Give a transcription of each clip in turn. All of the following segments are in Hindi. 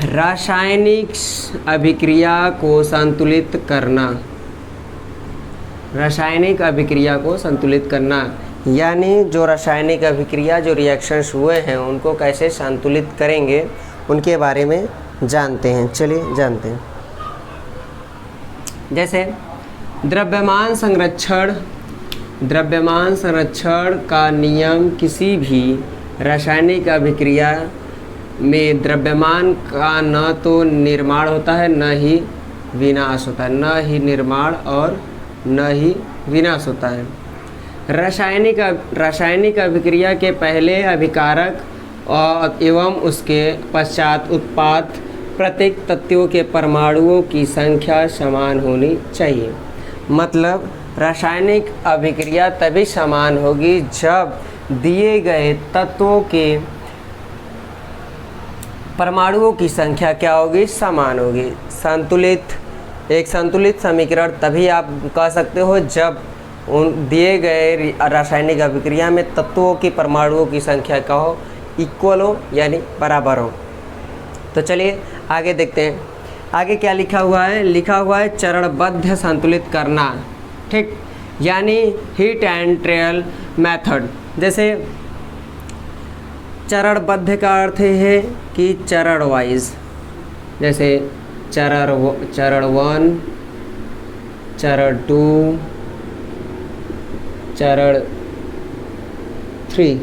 रासायनिक अभिक्रिया को संतुलित करना। रासायनिक अभिक्रिया को संतुलित करना यानी जो रासायनिक अभिक्रिया जो रिएक्शंस हुए हैं उनको कैसे संतुलित करेंगे उनके बारे में जानते हैं। चलिए जानते हैं। जैसे द्रव्यमान संरक्षण का नियम किसी भी रासायनिक अभिक्रिया में द्रव्यमान का न तो निर्माण होता है न ही विनाश होता है, न ही निर्माण और न ही विनाश होता है। रासायनिक अभिक्रिया के पहले अभिकारक और एवं उसके पश्चात उत्पाद प्रत्येक तत्वों के परमाणुओं की संख्या समान होनी चाहिए। मतलब रासायनिक अभिक्रिया तभी समान होगी जब दिए गए तत्वों के परमाणुओं की संख्या क्या होगी, समान होगी। एक संतुलित समीकरण तभी आप कह सकते हो जब उन दिए गए रासायनिक अभिक्रिया में तत्वों की परमाणुओं की संख्या क्या हो, इक्वल हो यानी बराबर हो। तो चलिए आगे देखते हैं। आगे क्या लिखा हुआ है, लिखा हुआ है चरणबद्ध संतुलित करना, ठीक, यानी हीट एंड ट्रायल मेथड। जैसे चरणबद्ध का अर्थ है कि चरण वाइज, जैसे चरण 1, चरण 2, चरण 3,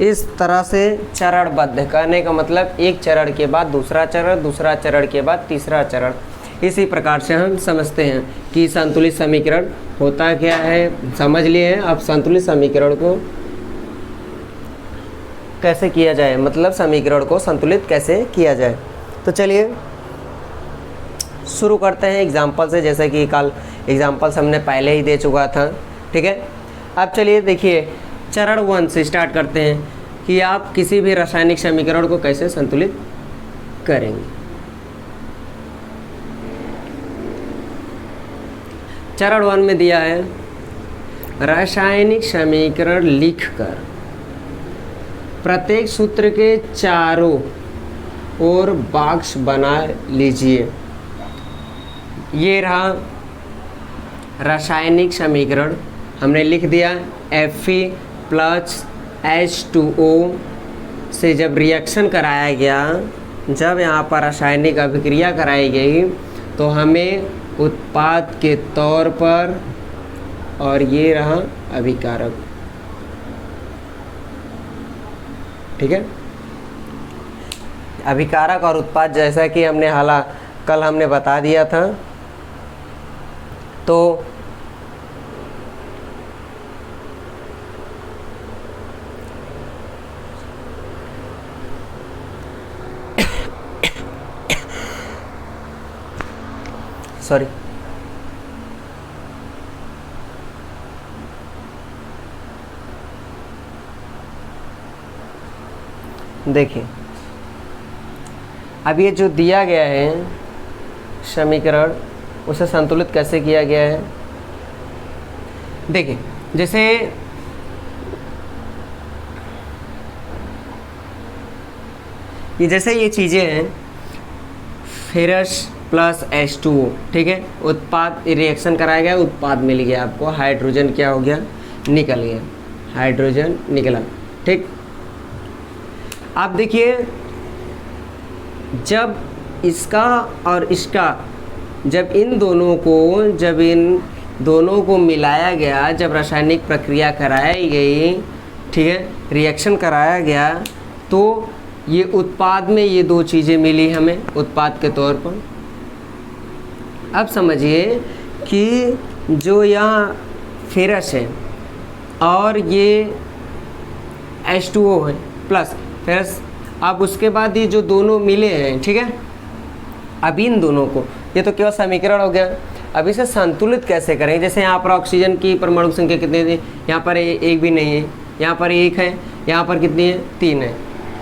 इस तरह से चरणबद्ध करने का मतलब एक चरण के बाद दूसरा चरण के बाद तीसरा चरण। इसी प्रकार से हम समझते हैं कि संतुलित समीकरण होता क्या है, समझ लिए हैं। अब संतुलित समीकरण को कैसे किया जाए, मतलब समीकरण को संतुलित कैसे किया जाए। तो चलिए शुरू करते हैं एग्जाम्पल से, जैसे कि कल एग्जाम्पल्स हमने पहले ही दे चुका था, ठीक है। अब चलिए देखिए चरण 1 से स्टार्ट करते हैं कि आप किसी भी रासायनिक समीकरण को कैसे संतुलित करेंगे। चरण 1 में दिया है रासायनिक समीकरण लिखकर प्रत्येक सूत्र के चारों ओर बॉक्स बना लीजिए। ये रहा रासायनिक समीकरण, हमने लिख दिया। Fe प्लस H2O से जब रिएक्शन कराया गया, जब यहाँ पर रासायनिक अभिक्रिया कराई गई तो हमें उत्पाद के तौर पर, और ये रहा अभिकारक, ठीक है। अभिकारक और उत्पाद जैसा कि हमने कल हमने बता दिया था। तो सॉरी, देखिए अब ये जो दिया गया है समीकरण, उसे संतुलित कैसे किया गया है। देखिए जैसे ये चीज़ें हैं, फेरस प्लस H2O, ठीक है। उत्पाद रिएक्शन कराया गया, उत्पाद मिल गया आपको, हाइड्रोजन क्या हो गया, निकल गया, हाइड्रोजन निकला, ठीक। आप देखिए जब इसका और इसका, जब इन दोनों को मिलाया गया, जब रासायनिक प्रक्रिया कराई गई, ठीक है, रिएक्शन कराया गया, तो ये उत्पाद में ये दो चीज़ें मिली हमें उत्पाद के तौर पर। अब समझिए कि जो यहाँ फेरस है और ये H2O है प्लस फेरस, अब उसके बाद ये जो दोनों मिले हैं, ठीक है, अब इन दोनों को, ये तो केवल समीकरण हो गया। अब इसे संतुलित कैसे करें। जैसे यहाँ पर ऑक्सीजन की परमाणु संख्या कितनी थी, यहाँ पर एक भी नहीं है, यहाँ पर 1 है, यहाँ पर कितनी है, 3 है।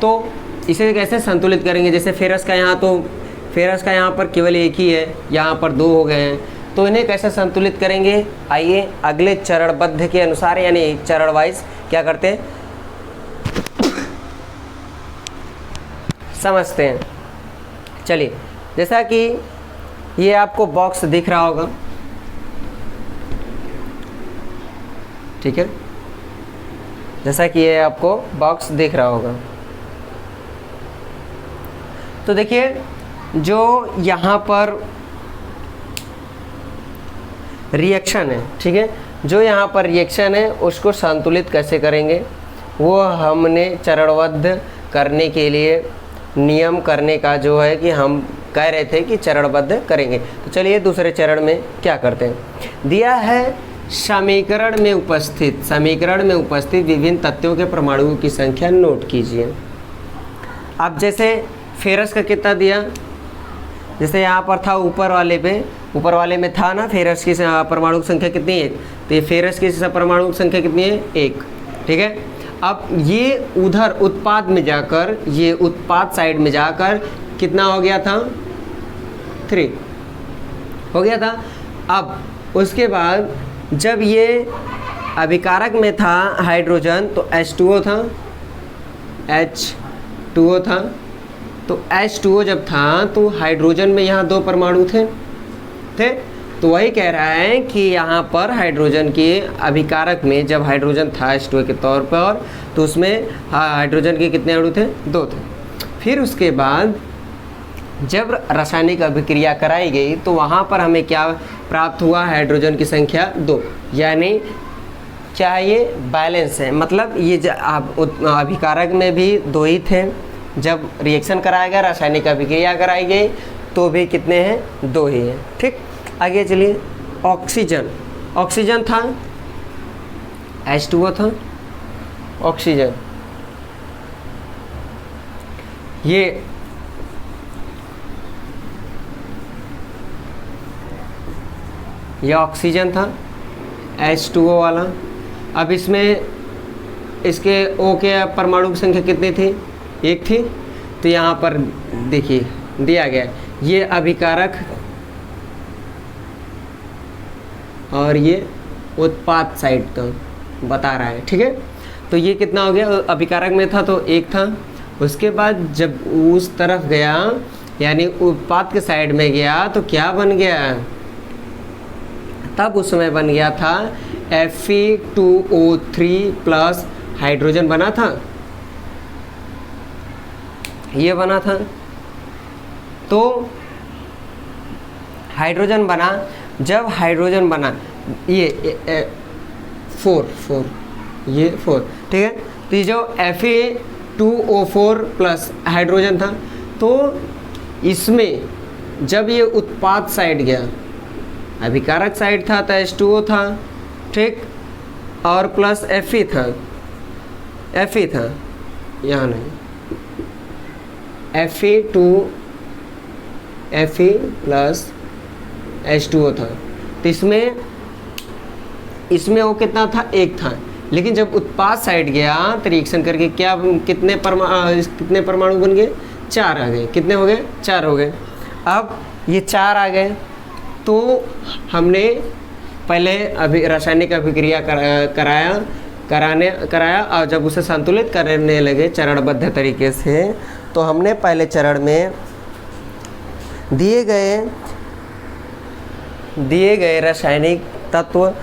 तो इसे कैसे संतुलित करेंगे। जैसे फेरस का यहाँ पर केवल 1 ही है, यहाँ पर 2 हो गए हैं, तो इन्हें कैसे संतुलित करेंगे। आइए अगले चरणबद्ध के अनुसार यानी चरण वाइज क्या करते हैं। समझते हैं। चलिए, जैसा कि ये आपको बॉक्स दिख रहा होगा, ठीक है, जैसा कि ये आपको बॉक्स दिख रहा होगा, तो देखिए जो यहाँ पर रिएक्शन है, ठीक है, जो यहाँ पर रिएक्शन है उसको संतुलित कैसे करेंगे वो हमने चरणबद्ध करने के लिए नियम करने का जो है कि हम कह रहे थे कि चरणबद्ध करेंगे। तो चलिए दूसरे चरण में क्या करते हैं। दिया है समीकरण में उपस्थित विभिन्न तत्वों के परमाणुओं की संख्या नोट कीजिए। अब जैसे फेरस का कितना दिया, जैसे यहाँ पर था ऊपर वाले में था ना फेरस की परमाणु संख्या कितनी है, 1, तो ये फेरस की परमाणु संख्या कितनी है, 1, ठीक है। अब ये उधर उत्पाद में जाकर, ये उत्पाद साइड में जाकर कितना हो गया था, 3 हो गया था। अब उसके बाद जब ये अभिकारक में था हाइड्रोजन तो H2O था, H2O था, तो H2O जब था तो हाइड्रोजन में यहाँ 2 परमाणु थे, तो वही कह रहा है कि यहाँ पर हाइड्रोजन के अभिकारक में जब हाइड्रोजन था H2O के तौर पर, तो उसमें हाइड्रोजन के कितने अणु थे, 2 थे। फिर उसके बाद जब रासायनिक अभिक्रिया कराई गई तो वहाँ पर हमें क्या प्राप्त हुआ, हाइड्रोजन की संख्या 2, यानी क्या ये बैलेंस है, मतलब ये अभिकारक में भी 2 ही थे, जब रिएक्शन कराया गया, रासायनिक अभिक्रिया कराई गई तो भी कितने हैं, 2 ही हैं, ठीक। आगे चलिए, ऑक्सीजन था, H2O था, ऑक्सीजन, ये ऑक्सीजन था H2O वाला। अब इसमें इसके O के परमाणु की संख्या कितनी थी, 1 थी, तो यहाँ पर देखिए दिया गया ये अभिकारक और ये उत्पाद साइड का बता रहा है, ठीक है। तो ये कितना हो गया, अभिकारक में था तो 1 था, उसके बाद जब उस तरफ गया यानी उत्पाद के साइड में गया तो क्या बन गया, तब उसमें बन गया था Fe2O3 प्लस हाइड्रोजन बना था, ये बना था, तो हाइड्रोजन बना। जब हाइड्रोजन बना ये 4 ये 4, ठीक है, तो ये जो Fe2O4 प्लस हाइड्रोजन था, तो इसमें जब ये उत्पाद साइड गया, अभिकारक साइड था तो H2O था, ठीक, और प्लस Fe था, यहाँ नहीं, Fe प्लस H2O था, तो इसमें वो कितना था, 1 था, लेकिन जब उत्पाद साइड गया तो रिएक्शन करके क्या कितने परमाणु बन गए, 4 आ गए, कितने हो गए, 4 हो गए। अब ये 4 आ गए तो हमने पहले रासायनिक अभिक्रिया कराया और जब उसे संतुलित करने लगे चरणबद्ध तरीके से, तो हमने पहले चरण में दिए गए रासायनिक तत्व,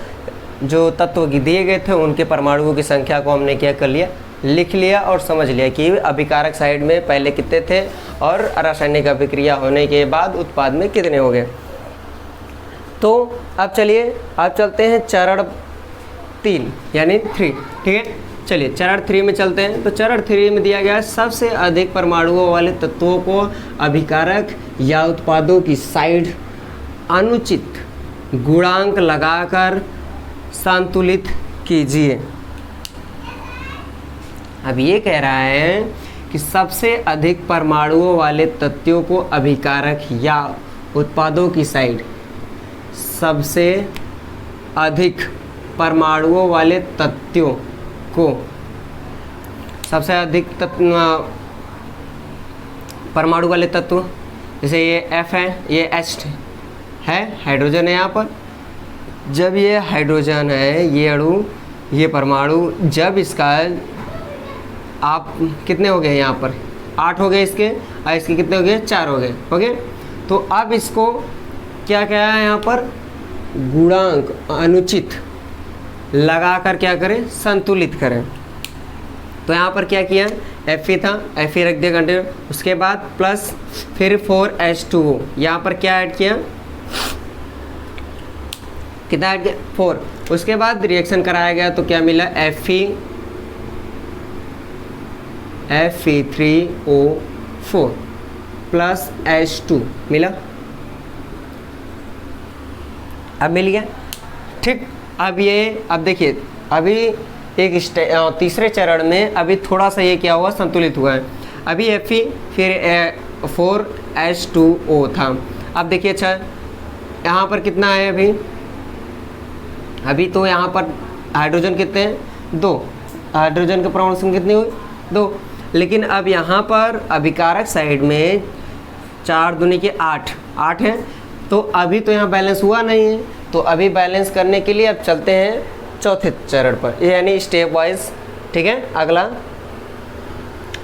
जो तत्व दिए गए थे उनके परमाणुओं की संख्या को हमने क्या कर लिया, लिख लिया और समझ लिया कि अभिकारक साइड में पहले कितने थे और रासायनिक अभिक्रिया होने के बाद उत्पाद में कितने हो गए। तो अब चलिए, अब चलते हैं चरण 3 यानी 3, ठीक है। चलिए चरण 3 में चलते हैं। तो चरण 3 में दिया गया है सबसे अधिक परमाणुओं वाले तत्वों को अभिकारक या उत्पादों की साइड अनुचित गुणांक लगाकर संतुलित कीजिए। अब ये कह रहा है कि सबसे अधिक परमाणुओं वाले तत्वों को अभिकारक या उत्पादों की साइड, सबसे अधिक परमाणुओं वाले तत्वों को, सबसे अधिक परमाणु वाले तत्व, जैसे ये F है, ये H है, हाइड्रोजन है यहाँ पर। जब ये हाइड्रोजन है, ये अणु, ये परमाणु, जब इसका आप कितने हो गए यहाँ पर 8 हो गए इसके, और इसके कितने हो गए 4 हो गए। तो अब इसको क्या क्या है यहाँ पर गुणांक अनुचित लगाकर क्या करें संतुलित करें। तो यहाँ पर क्या किया Fe था, Fe रख दिया कंटिन्यू, उसके बाद प्लस फिर 4H2O, यहाँ पर क्या ऐड किया कितना ऐड किया 4, उसके बाद रिएक्शन कराया गया तो क्या मिला Fe3O4 प्लस H2 मिला, अब मिल गया ठीक। अब देखिए अभी एक तीसरे चरण में अभी थोड़ा सा ये क्या हुआ संतुलित हुआ है। अभी Fe फिर 4H2O था। अब देखिए अच्छा यहाँ पर कितना है अभी तो यहाँ पर हाइड्रोजन कितने हैं 2, हाइड्रोजन की परमाणु संख्या कितनी हुई 2, लेकिन अब यहाँ पर अभिकारक साइड में 4 दूनी के 8 है, तो अभी तो यहाँ बैलेंस हुआ नहीं है। तो अभी बैलेंस करने के लिए अब चलते हैं चौथे चरण पर, यानी स्टेप वाइज, ठीक है। अगला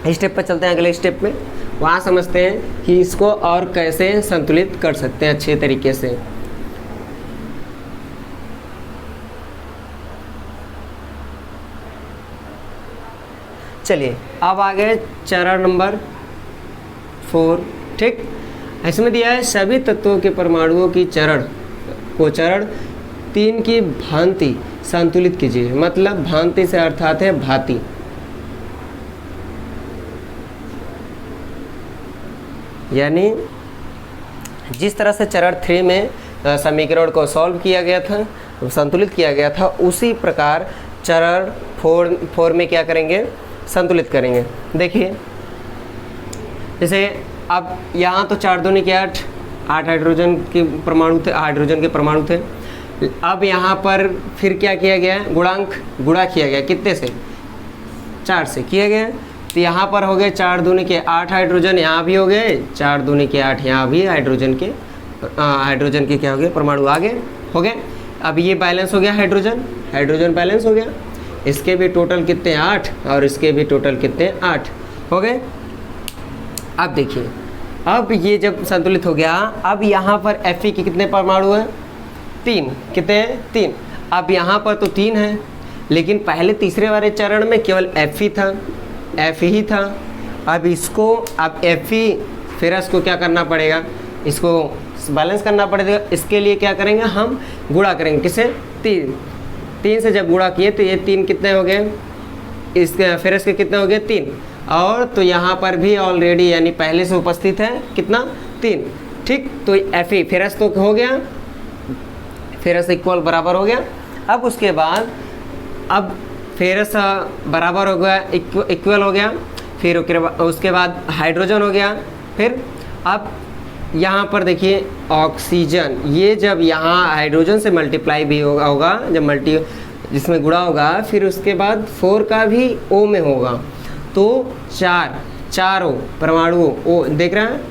स्टेप पर चलते हैं, अगले स्टेप में वहाँ समझते हैं कि इसको और कैसे संतुलित कर सकते हैं अच्छे तरीके से। चलिए अब आ गए चरण नंबर 4, ठीक। इसमें दिया है सभी तत्वों के परमाणुओं की चरण 3 की भांति संतुलित कीजिए। मतलब भांति से अर्थात है भांति, यानी जिस तरह से चरण 3 में समीकरण को सॉल्व किया गया था, संतुलित किया गया था, उसी प्रकार चरण 4 में क्या करेंगे संतुलित करेंगे। देखिए जैसे अब यहाँ तो 4 दूनी के 8 हाइड्रोजन के परमाणु थे। अब यहाँ पर फिर क्या किया गया है गुणा किया गया, कितने से 4 से किया गया। तो यहाँ पर हो गए 4 दूनी के 8 हाइड्रोजन, यहाँ भी हो गए 4 दूनी के 8, यहाँ भी हाइड्रोजन के क्या हो गए परमाणु आगे हो गए। अब ये बैलेंस हो गया, हाइड्रोजन बैलेंस हो गया, इसके भी टोटल कितने 8 और इसके भी टोटल कितने 8 हो गए। अब देखिए अब ये जब संतुलित हो गया, अब यहाँ पर Fe के कितने परमाणु हैं 3, कितने हैं 3। अब यहाँ पर तो 3 है, लेकिन पहले तीसरे वाले चरण में केवल Fe ही था। अब Fe फिर इसको क्या करना पड़ेगा, इसको बैलेंस करना पड़ेगा। इसके लिए क्या करेंगे हम गुणा करेंगे, किसे 3 से जब गुणा किए तो ये 3 कितने हो गए, इसके फिर इसके कितने हो गए 3, और तो यहाँ पर भी ऑलरेडी यानी पहले से उपस्थित है कितना 3, ठीक। तो Fe फेरस तो हो गया, फेरस इक्वल बराबर हो गया। अब उसके बाद अब फेरस बराबर हो गया, इक्वल हो गया, फिर उसके बाद हाइड्रोजन हो गया। फिर अब यहाँ पर देखिए ऑक्सीजन, ये जब यहाँ हाइड्रोजन से मल्टीप्लाई भी होगा जब जिसमें गुणा होगा, फिर उसके बाद 4 का भी O में होगा, तो 4 O परमाणु O देख रहे हैं,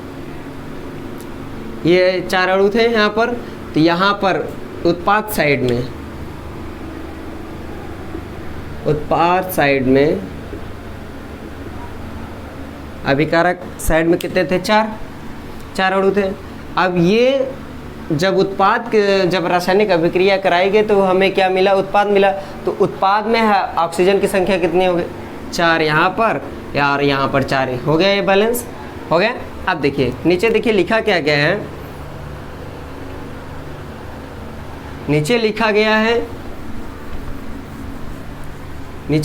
ये 4 अणु थे यहाँ पर। तो यहाँ पर उत्पाद साइड में अभिकारक साइड में कितने थे 4 अणु थे। अब ये जब रासायनिक अभिक्रिया कराई गई तो हमें क्या मिला, उत्पाद मिला। तो उत्पाद में ऑक्सीजन की संख्या कितनी हो गई 4 यहाँ पर, और यहाँ पर 4 हो गया, ये बैलेंस हो गया। अब देखिए नीचे देखिए लिखा क्या गया है, नीचे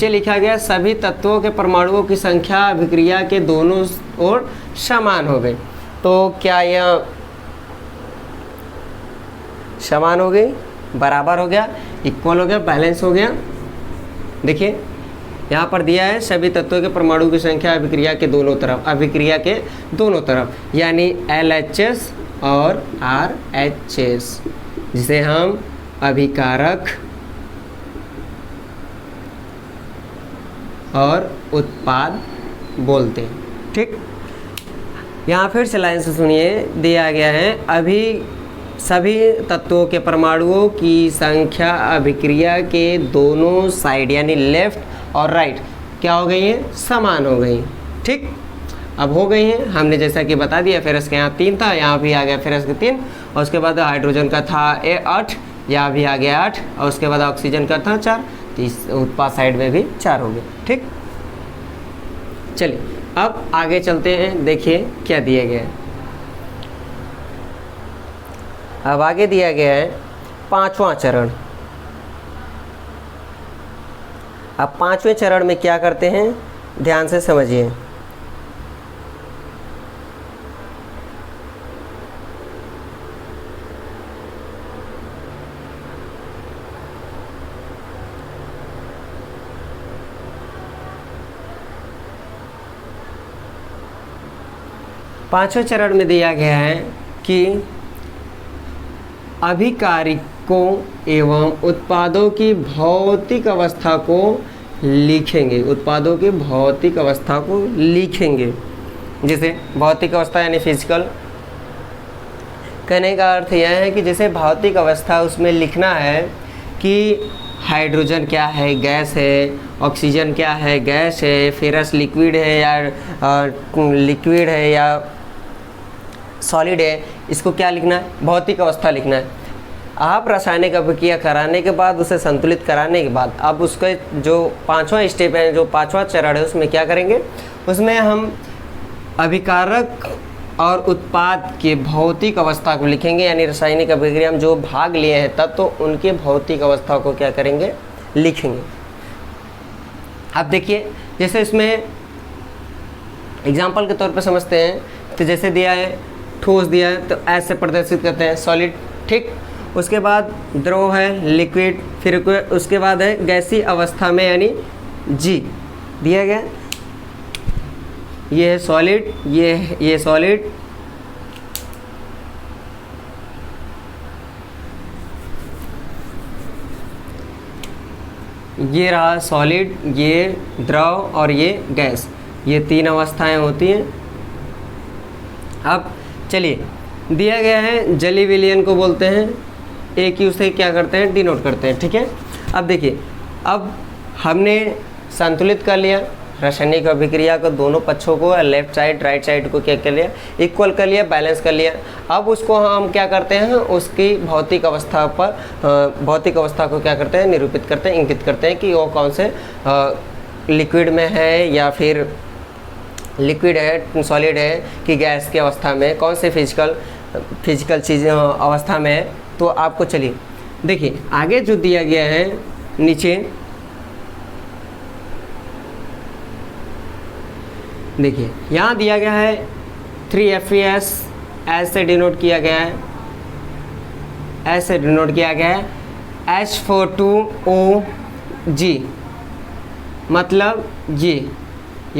लिखा गया सभी तत्वों के परमाणुओं की संख्या अभिक्रिया के दोनों ओर समान हो गई। तो क्या यह समान हो गई, बराबर हो गया, इक्वल हो गया, बैलेंस हो गया। देखिए यहाँ पर दिया है सभी तत्वों के परमाणु की संख्या अभिक्रिया के दोनों तरफ, यानी LHS और RHS, जिसे हम अभिकारक और उत्पाद बोलते हैं, ठीक। यहाँ फिर से लाइन से सुनिए, दिया गया है अभी सभी तत्वों के परमाणुओं की संख्या अभिक्रिया के दोनों साइड यानी लेफ्ट और राइट क्या हो गई है, समान हो गई, ठीक। अब हो गई हैं, हमने जैसा कि बता दिया फेरस के यहाँ 3 था, यहाँ भी आ गया फेरस के 3, और उसके बाद हाइड्रोजन का था 8, यहाँ भी आ गया 8, और उसके बाद ऑक्सीजन का था 4, तो इस उत्पाद साइड में भी 4 हो गए। ठीक, चलिए अब आगे चलते हैं, देखिए क्या दिया गया है। अब आगे दिया गया है 5वां चरण। अब 5वें चरण में क्या करते हैं, ध्यान से समझिए। पांचवें चरण में दिया गया है कि अभिकारिकों एवं उत्पादों की भौतिक अवस्था को लिखेंगे, उत्पादों की भौतिक अवस्था को लिखेंगे। जैसे भौतिक अवस्था यानी फिजिकल, कहने का अर्थ यह है कि जैसे भौतिक अवस्था उसमें लिखना है कि हाइड्रोजन क्या है, गैस है, ऑक्सीजन क्या है, गैस है, फेरस लिक्विड है या सॉलिड है, इसको क्या लिखना है, भौतिक अवस्था लिखना है। आप रासायनिक अभिक्रिया कराने के बाद, उसे संतुलित कराने के बाद, अब उसका जो 5वां स्टेप है, जो 5वां चरण है, उसमें क्या करेंगे, उसमें हम अभिकारक और उत्पाद के भौतिक अवस्था को लिखेंगे, यानी रासायनिक अभिक्रिया में जो भाग लिए हैं तब तो उनके भौतिक अवस्था को क्या करेंगे, लिखेंगे। अब देखिए, जैसे इसमें एग्जाम्पल के तौर पर समझते हैं, तो जैसे दिया है ठोस दिया है तो ऐसे प्रदर्शित करते हैं सॉलिड, ठीक। उसके बाद द्रव है लिक्विड, फिर उसके बाद है गैसीय अवस्था में यानी जी दिया गया, ये है सॉलिड, ये सॉलिड, ये रहा सॉलिड, ये द्रव और ये गैस, ये 3 अवस्थाएं होती हैं। अब चलिए, दिया गया है जली विलयन को बोलते हैं, एक ही उसे क्या करते हैं, डिनोट करते हैं, ठीक है। अब देखिए, अब हमने संतुलित कर लिया रासायनिक अभिक्रिया को, दोनों पक्षों को, लेफ्ट साइड राइट साइड को क्या कर लिया, इक्वल कर लिया, बैलेंस कर लिया। अब उसको हम क्या करते हैं, उसकी भौतिक अवस्था पर भौतिक अवस्था को क्या करते हैं, निरूपित करते हैं, इंगित करते हैं कि वो कौन से लिक्विड में है या फिर लिक्विड है, सॉलिड है कि गैस की अवस्था में, कौन से फिजिकल चीज़ अवस्था में है। तो आपको चलिए देखिए आगे जो दिया गया है नीचे, देखिए यहाँ दिया गया है 3FeS, ऐसे डिनोट किया गया है, ऐसे डिनोट किया गया है H42OG, मतलब ये,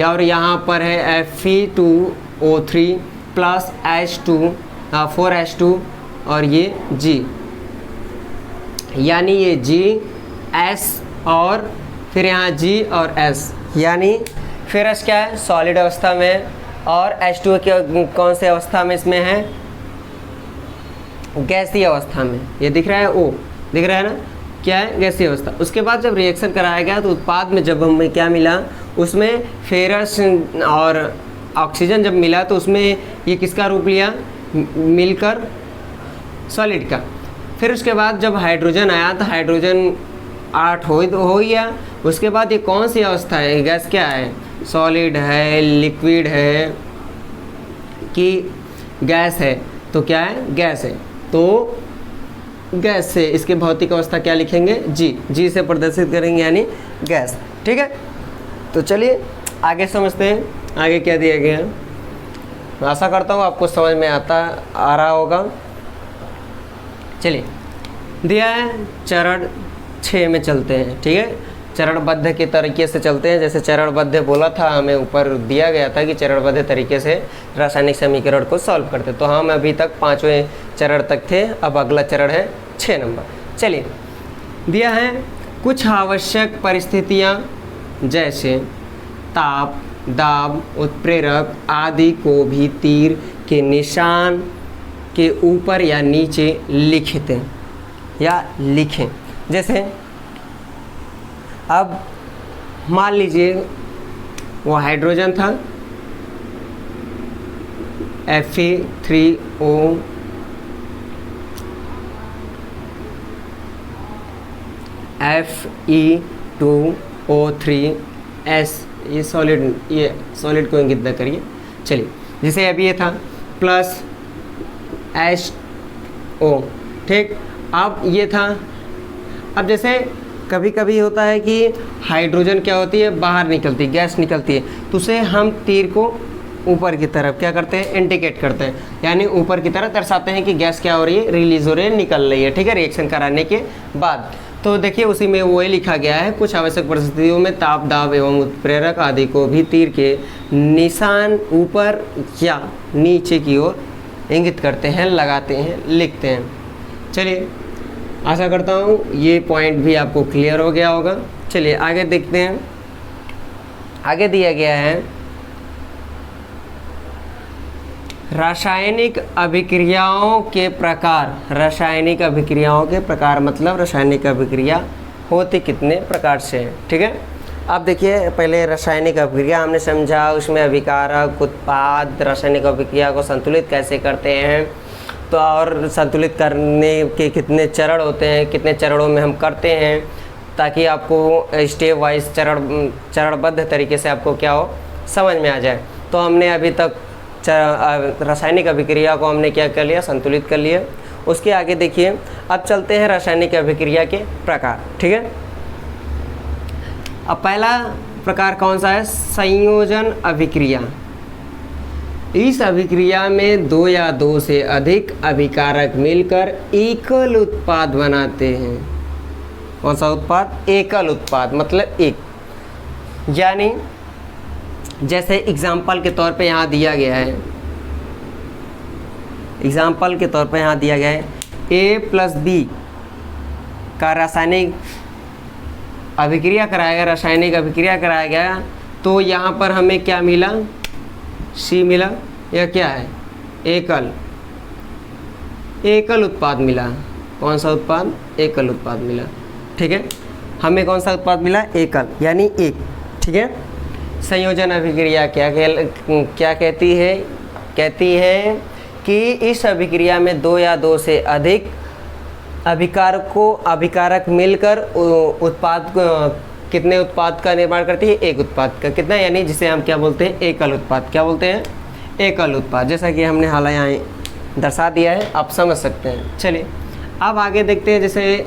और यहाँ पर है Fe2O3 प्लस H2 4H2 और ये G, यानी ये G S और फिर यहाँ G और S, यानी फेरस क्या है, सॉलिड अवस्था में, और H2 के कौन से अवस्था में इसमें है, गैसीय अवस्था में। ये दिख रहा है, O दिख रहा है ना, क्या है, गैसीय अवस्था। उसके बाद जब रिएक्शन कराया गया तो उत्पाद में जब हमें क्या मिला, उसमें फेरस और ऑक्सीजन जब मिला तो उसमें ये किसका रूप लिया, मिलकर सॉलिड का। फिर उसके बाद जब हाइड्रोजन आया तो हाइड्रोजन 8 हो गया। उसके बाद ये कौन सी अवस्था है, गैस क्या है, सॉलिड है, लिक्विड है कि गैस है, तो क्या है, गैस है, तो गैस से इसके भौतिक अवस्था क्या लिखेंगे, जी से प्रदर्शित करेंगे यानी गैस, ठीक है। तो चलिए आगे समझते हैं, आगे क्या दिया गया है। आशा करता हूँ आपको समझ में आ रहा होगा। चलिए, दिया है चरण 6 में चलते हैं, ठीक है। चरणबद्ध के तरीके से चलते हैं, जैसे चरणबद्ध बोला था, हमें ऊपर दिया गया था कि चरणबद्ध तरीके से रासायनिक समीकरण को सॉल्व करते, तो हम अभी तक 5वें चरण तक थे, अब अगला चरण है 6 नंबर। चलिए, दिया है कुछ आवश्यक परिस्थितियाँ जैसे ताप, दाब, उत्प्रेरक आदि को भी तीर के निशान के ऊपर या नीचे लिखते या लिखें। जैसे अब मान लीजिए वो हाइड्रोजन था, Fe3O Fe2O3S, ये सॉलिड को इंगित न करिए। चलिए, जैसे अभी ये था प्लस H2O, ठीक। अब ये था, अब जैसे कभी कभी होता है कि हाइड्रोजन क्या होती है, बाहर निकलती है, गैस निकलती है, तो उसे हम तीर को ऊपर की तरफ क्या करते हैं, इंडिकेट करते हैं, यानी ऊपर की तरफ दर्शाते हैं कि गैस क्या हो रही है, रिलीज हो रही है, निकल रही है, ठीक है, रिएक्शन कराने के बाद। तो देखिए उसी में वही लिखा गया है, कुछ आवश्यक परिस्थितियों में ताप दाब एवं उत्प्रेरक आदि को भी तीर के निशान ऊपर या नीचे की ओर इंगित करते हैं, लगाते हैं, लिखते हैं। चलिए, आशा करता हूँ ये पॉइंट भी आपको क्लियर हो गया होगा। चलिए आगे देखते हैं। आगे दिया गया है रासायनिक अभिक्रियाओं के प्रकार। रासायनिक अभिक्रियाओं के प्रकार मतलब रासायनिक अभिक्रिया होती कितने प्रकार से है, ठीक है। अब देखिए, पहले रासायनिक अभिक्रिया हमने समझा, उसमें अभिकारक, उत्पाद, रासायनिक अभिक्रिया को संतुलित कैसे करते हैं, तो और संतुलित करने के कितने चरण होते हैं, कितने चरणों में हम करते हैं, ताकि आपको स्टेप वाइज चरणबद्ध तरीके से आपको क्या हो, समझ में आ जाए। तो हमने अभी तक रासायनिक अभिक्रिया को हमने क्या कर लिया, संतुलित कर लिया। उसके आगे देखिए, अब चलते हैं रासायनिक अभिक्रिया के प्रकार, ठीक है। अब पहला प्रकार कौन सा है, संयोजन अभिक्रिया। इस अभिक्रिया में दो या दो से अधिक अभिकारक मिलकर एकल उत्पाद बनाते हैं। कौन सा उत्पाद, एकल उत्पाद, मतलब एक, यानी जैसे एग्जाम्पल के तौर पे यहाँ दिया गया है, एग्जाम्पल के तौर पे यहाँ दिया गया है A+B का रासायनिक अभिक्रिया कराया गया, रासायनिक अभिक्रिया कराया गया, तो यहाँ पर हमें क्या मिला, C मिला, यह क्या है, एकल उत्पाद मिला। कौन सा उत्पाद, एकल उत्पाद मिला, ठीक है। हमें कौन सा उत्पाद मिला, एकल, यानी एक, ठीक है। संयोजन अभिक्रिया क्या कहती है, कहती है कि इस अभिक्रिया में दो या दो से अधिक अभिकारक मिलकर उत्पाद कितने उत्पाद का निर्माण करती है, एक उत्पाद का, कितना, यानी जिसे हम क्या बोलते हैं, एकल उत्पाद। क्या बोलते हैं, एकल उत्पाद, जैसा कि हमने हाल यहाँ दर्शा दिया है, आप समझ सकते हैं। चलिए अब आगे देखते हैं, जैसे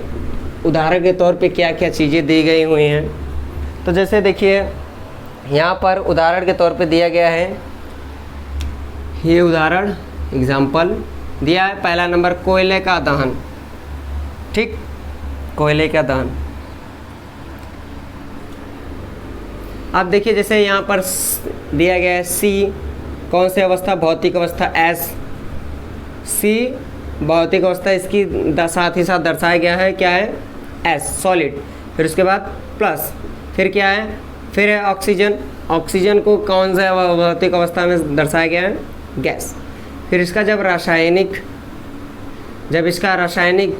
उदाहरण के तौर पे क्या क्या चीज़ें दी गई हुई हैं। तो जैसे देखिए यहाँ पर उदाहरण के तौर पे दिया गया है, ये उदाहरण एग्जाम्पल दिया है। पहला नंबर, कोयले का दहन, ठीक, कोयले का दहन। अब देखिए जैसे यहाँ पर दिया गया है C, कौन सी अवस्था, भौतिक अवस्था S, C भौतिक अवस्था, इसकी साथ ही साथ दर्शाया गया है क्या है, S सॉलिड। फिर उसके बाद प्लस, फिर क्या है, फिर है ऑक्सीजन। ऑक्सीजन को कौन सा भौतिक अवस्था में दर्शाया गया है, गैस। फिर इसका जब इसका रासायनिक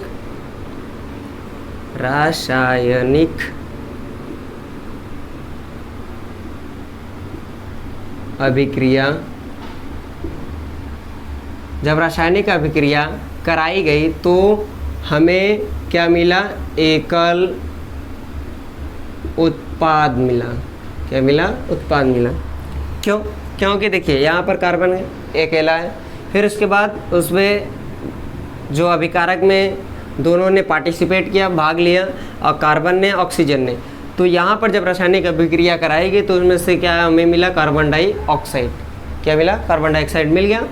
अभिक्रिया, जब रासायनिक अभिक्रिया कराई गई तो हमें क्या मिला, एकल उत्पाद मिला। क्या मिला, उत्पाद मिला। क्यों, क्योंकि देखिए यहाँ पर कार्बन अकेला है, फिर उसके बाद उसमें जो अभिकारक में दोनों ने पार्टिसिपेट किया, भाग लिया, और कार्बन ने, ऑक्सीजन ने, तो यहाँ पर जब रासायनिक अभिक्रिया कराएगी तो उसमें से क्या हमें मिला, कार्बन डाइऑक्साइड। क्या मिला, कार्बन डाइऑक्साइड मिल गया।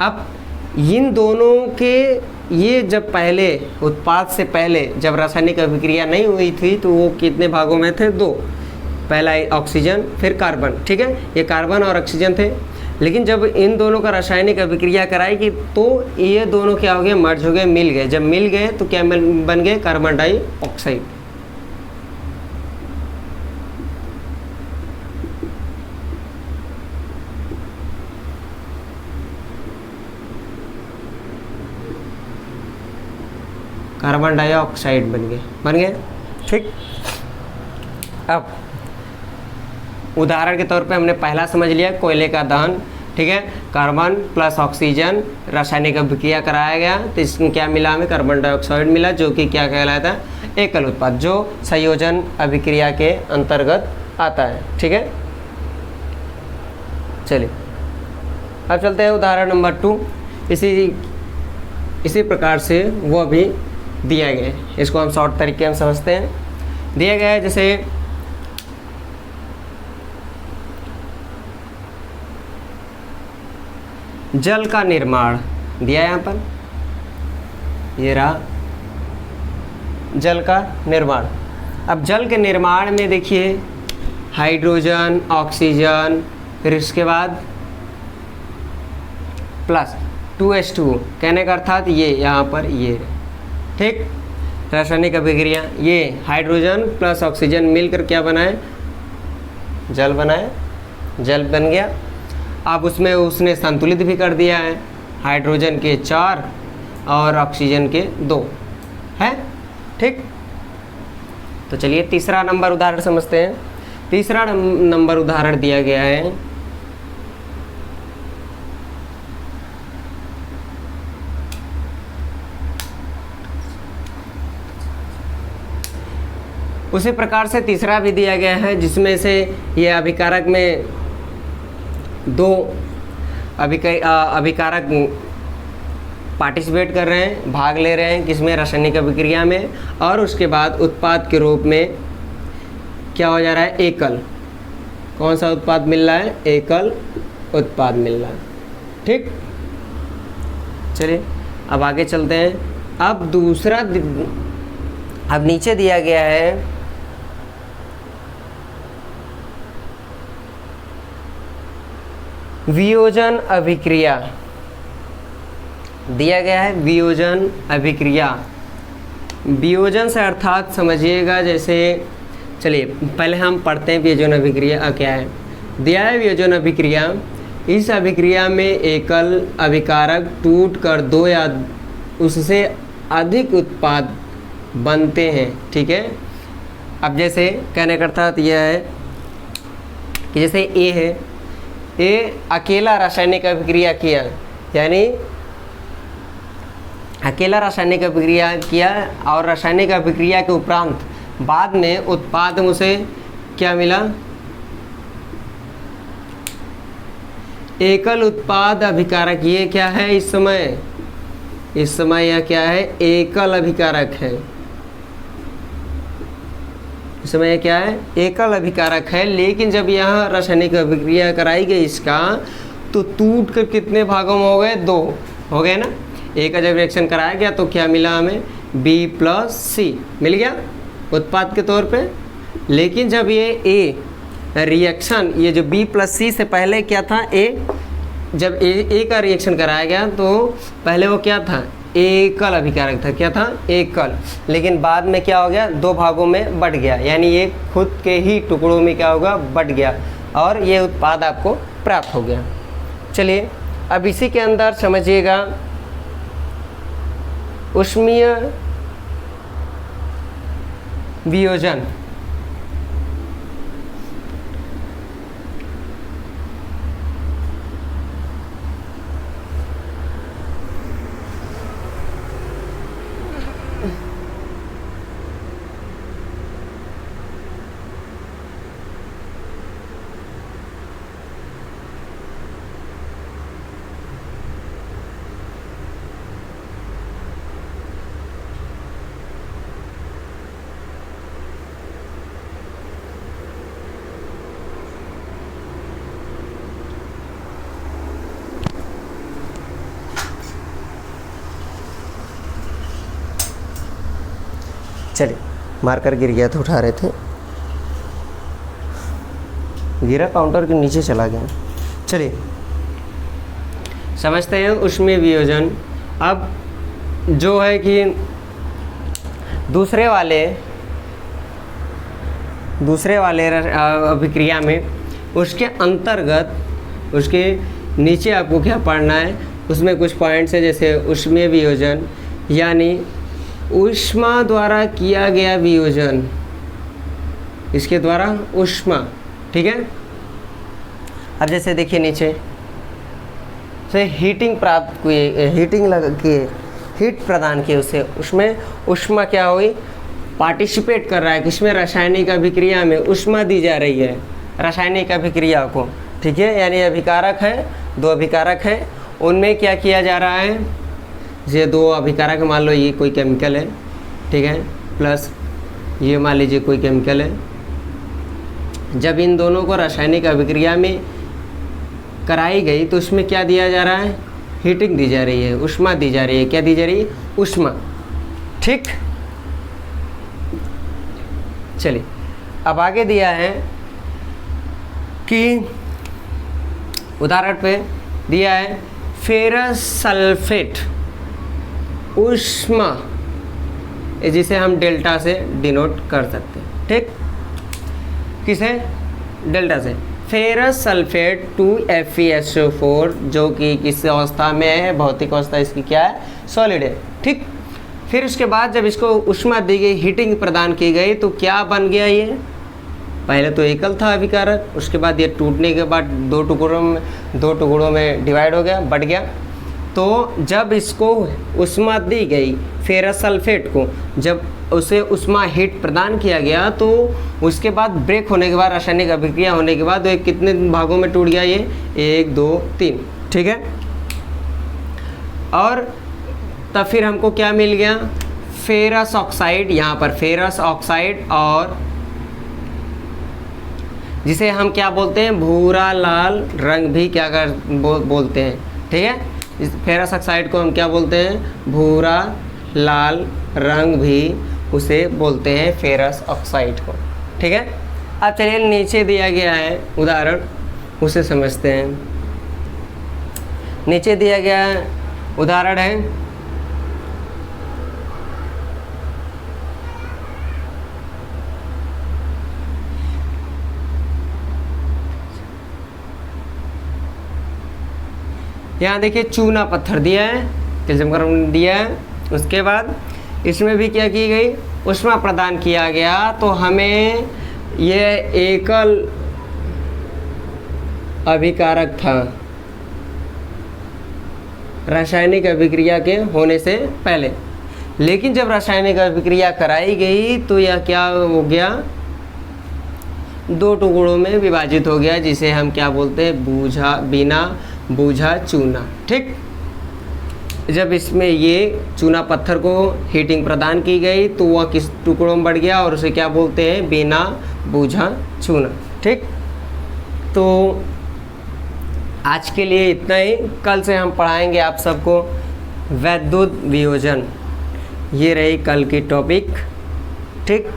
अब इन दोनों के, ये जब पहले उत्पाद से पहले जब रासायनिक अभिक्रिया नहीं हुई थी तो वो कितने भागों में थे, दो, पहला ऑक्सीजन फिर कार्बन, ठीक है, ये कार्बन और ऑक्सीजन थे। लेकिन जब इन दोनों का रासायनिक अभिक्रिया कराएगी तो ये दोनों क्या हो गए, मर्ज हो गए, मिल गए। जब मिल गए तो क्या बन गए, कार्बन डाइऑक्साइड। कार्बन डाइऑक्साइड बन गए, ठीक। अब उदाहरण के तौर पे हमने पहला समझ लिया, कोयले का दहन, ठीक है। कार्बन प्लस ऑक्सीजन रासायनिक अभिक्रिया कराया गया तो इसमें क्या मिला, हमें कार्बन डाइऑक्साइड मिला, जो कि क्या कहलाता है, एकल उत्पाद, जो संयोजन अभिक्रिया के अंतर्गत आता है। ठीक है, चलिए अब चलते हैं उदाहरण नंबर 2। इसी प्रकार से वो भी दिया गया है, इसको हम शॉर्ट तरीके में समझते हैं। दिया गया है जैसे जल का निर्माण दिया है, यहाँ पर ये रहा जल का निर्माण। अब जल के निर्माण में देखिए हाइड्रोजन, ऑक्सीजन, फिर इसके बाद प्लस 2H2 कहने का अर्थात ये यहाँ पर ये, ठीक, रासायनिक अभिक्रिया, ये हाइड्रोजन प्लस ऑक्सीजन मिलकर क्या बनाए, जल बनाए, जल बन गया। अब उसमें उसने संतुलित भी कर दिया है, हाइड्रोजन के 4 और ऑक्सीजन के 2 है, ठीक। तो चलिए तीसरा नंबर उदाहरण समझते हैं। तीसरा नंबर उदाहरण दिया गया है उसी प्रकार से तीसरा भी दिया गया है, जिसमें से ये अभिकारक में 2 अभिकारक पार्टिसिपेट कर रहे हैं, भाग ले रहे हैं, किसमें, रासायनिक अभिक्रिया में, और उसके बाद उत्पाद के रूप में क्या हो जा रहा है, एकल, कौन सा उत्पाद मिल रहा है, एकल उत्पाद मिल रहा है, ठीक। चलिए अब आगे चलते हैं। अब दूसरा, अब नीचे दिया गया है वियोजन अभिक्रिया, दिया गया है वियोजन अभिक्रिया। वियोजन से अर्थात समझिएगा, जैसे चलिए पहले हम पढ़ते हैं वियोजन अभिक्रिया क्या है। दिया है वियोजन अभिक्रिया, इस अभिक्रिया में एकल अभिकारक टूट कर 2 या उससे अधिक उत्पाद बनते हैं, ठीक है। अब जैसे कहने का अर्थात यह है कि जैसे ए है, ए अकेला रासायनिक अभिक्रिया किया, यानी अकेला रासायनिक अभिक्रिया किया, और रासायनिक अभिक्रिया के उपरांत बाद में उत्पाद में उसे क्या मिला, एकल उत्पाद अभिकारक। ये क्या है इस समय यह क्या है, एकल अभिकारक है। इस समय यह क्या है, एकल अभिकारक है। लेकिन जब यहाँ रासायनिक अभिक्रिया कराई गई इसका, तो टूट कर कितने भागों में हो गए, 2 हो गए ना। ए का जब रिएक्शन कराया गया तो क्या मिला हमें, B+C मिल गया उत्पाद के तौर पे। लेकिन जब ये ए रिएक्शन, ये जो B+C से पहले क्या था, जब ए का रिएक्शन कराया गया तो पहले वो क्या था, एकल अभिकारक था, क्या था, एकल। लेकिन बाद में क्या हो गया, 2 भागों में बट गया, यानी ये खुद के ही टुकड़ों में क्या होगा, बट गया, और ये उत्पाद आपको प्राप्त हो गया। चलिए अब इसी के अंदर समझिएगा ऊष्मीय वियोजन। चलिए मार्कर गिर गया था, उठा रहे थे, गिरा काउंटर के नीचे चला गया। चलिए समझते हैं ऊष्मीय वियोजन। अब जो है कि दूसरे वाले अभिक्रिया में उसके अंतर्गत, उसके नीचे आपको क्या पढ़ना है, उसमें कुछ पॉइंट्स है, जैसे ऊष्मीय वियोजन यानी ऊष्मा द्वारा किया गया वियोजन, इसके द्वारा ऊष्मा, ठीक है। अब जैसे देखिए नीचे से हीटिंग प्राप्त किए, हीटिंग लग किए, हीट प्रदान किए उसे, उसमें ऊष्मा क्या हुई, पार्टिसिपेट कर रहा है किसमें, रासायनिक अभिक्रिया में ऊष्मा दी जा रही है रासायनिक अभिक्रिया को, ठीक है। यानी अभिकारक है, दो अभिकारक है, उनमें क्या किया जा रहा है, ये दो अभिकारक मान लो ये कोई केमिकल है, ठीक है, प्लस ये मान लीजिए कोई केमिकल है। जब इन दोनों को रासायनिक अभिक्रिया में कराई गई तो उसमें क्या दिया जा रहा है, हीटिंग दी जा रही है, ऊष्मा दी जा रही है। क्या दी जा रही है, ऊष्मा, ठीक। चलिए अब आगे दिया है कि उदाहरण पे दिया है फेरस सल्फेट ऊष्मा, जिसे हम डेल्टा से डिनोट कर सकते हैं, ठीक। किसे, डेल्टा से। फेरस सल्फेट 2FeSO4 जो कि किस अवस्था में है, भौतिक अवस्था इसकी क्या है, सॉलिड है, ठीक। फिर उसके बाद जब इसको ऊष्मा दी गई, हीटिंग प्रदान की गई, तो क्या बन गया ये, पहले तो एकल था अभिकारक, उसके बाद ये टूटने के बाद दो टुकड़ों में डिवाइड हो गया, बढ़ गया। तो जब इसको ऊष्मा दी गई फेरस सल्फेट को, जब उसे ऊष्मा हीट प्रदान किया गया, तो उसके बाद ब्रेक होने के बाद, रासायनिक अभिक्रिया होने के बाद वो कितने भागों में टूट गया ये, 1 2 3, ठीक है। और तब फिर हमको क्या मिल गया, फेरस ऑक्साइड, यहाँ पर फेरस ऑक्साइड, और जिसे हम क्या बोलते हैं, भूरा लाल रंग भी क्या बोलते हैं, ठीक है। इस फेरस ऑक्साइड को हम क्या बोलते हैं, भूरा लाल रंग भी उसे बोलते हैं, फेरस ऑक्साइड को, ठीक है। अब चलिए नीचे दिया गया है उदाहरण, उसे समझते हैं। नीचे दिया गया उदाहरण है यहाँ देखिए चूना पत्थर दिया है, कैल्शियम कार्बोनेट दिया है, उसके बाद इसमें भी क्या की गई, ऊष्मा प्रदान किया गया। तो हमें यह एकल अभिकारक था रासायनिक अभिक्रिया के होने से पहले, लेकिन जब रासायनिक अभिक्रिया कराई गई तो यह क्या हो गया, दो टुकड़ों में विभाजित हो गया, जिसे हम क्या बोलते हैं, बिना बूझा चूना, ठीक। जब इसमें ये चूना पत्थर को हीटिंग प्रदान की गई तो वह किस टुकड़ों में बढ़ गया, और उसे क्या बोलते हैं, बिना बूझा चूना, ठीक। तो आज के लिए इतना ही, कल से हम पढ़ाएंगे आप सबको वैद्युत वियोजन, ये रही कल की टॉपिक, ठीक।